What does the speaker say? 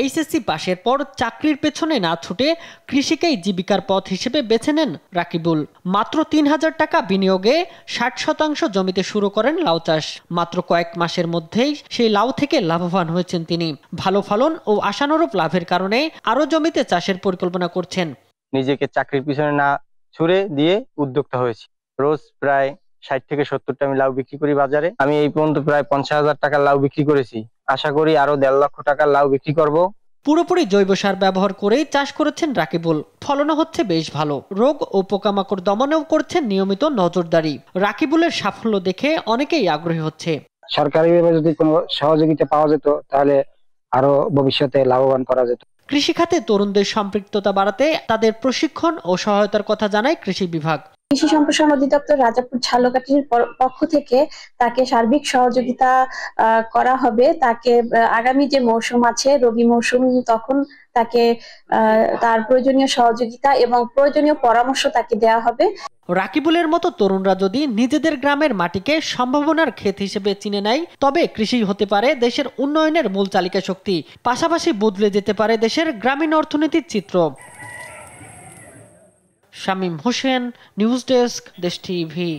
HSC পাশের পর চাকরির পেছনে না ছুটে কৃষিকেই জীবিকার পথ হিসেবে বেছে নেন রাকিবুল। মাত্র ৩,০০০ টাকা বিনিয়োগে ৬০% জমিতে শুরু করেন লাউ চাষ। মাত্র কয়েক মাসের মধ্যেই সেই লাউ থেকে লাভবান হয়েছেন তিনি। ভালো ফলন ও আশানুরূপ লাভের কারণে আরও জমিতে চাষের পরিকল্পনা করছেন। নিজেকে চাকরির পিছনে না ছুড়ে দিয়ে উদ্যোক্তা হয়েছি। রোজ প্রায় ৬০ থেকে ৭০টা আমি লাউ বিক্রি করি বাজারে। আমি এই পর্যন্ত প্রায় ৫০,০০০ টাকার লাউ বিক্রি করেছি। আশা করি আরো ১.৫ লক্ষ টাকার লাউ বিক্রি করব। পুরোপুরি জৈব সার ব্যবহার করেই চাষ করেছেন রাকিবুল। ফলনও হচ্ছে বেশ ভালো। রোগ ও পোকামাকড় দমনেও করছেন নিয়মিত নজরদারি। রাকিবুলের সাফল্য দেখে অনেকেই আগ্রহী হচ্ছে। সরকারিভাবে যদি কোনো সহযোগিতা পাওয়া যেত তাহলে আরো ভবিষ্যতে লাভবান করা যেত। কৃষি খাতে তরুণদের সম্পৃক্ততা বাড়াতে তাদের প্রশিক্ষণ ও সহায়তার কথা জানায় কৃষি বিভাগ। কৃষি সম্প্রসারণ অধিদপ্তর রাজাপুর ঝালকাঠির পক্ষ থেকে তাকে সার্বিক সহযোগিতা করা হবে। তাকে আগামী যে মৌসুম আছে, রবি মৌসুম, তখন তাকে তার প্রয়োজনীয় সহযোগিতা এবং প্রয়োজনীয় পরামর্শ তাকে দেওয়া হবে। রাকিবুলের মতো তরুণরা যদি নিজেদের গ্রামের মাটিকে সম্ভাবনার ক্ষেত হিসেবে চিনে নেয়, তবে কৃষি হতে পারে দেশের উন্নয়নের মূল চালিকা শক্তি। পাশাপাশি বদলে যেতে পারে দেশের গ্রামীণ অর্থনীতির চিত্র। শামীম হোসেন, নিউজ ডেস্ক, দেশ টিভি।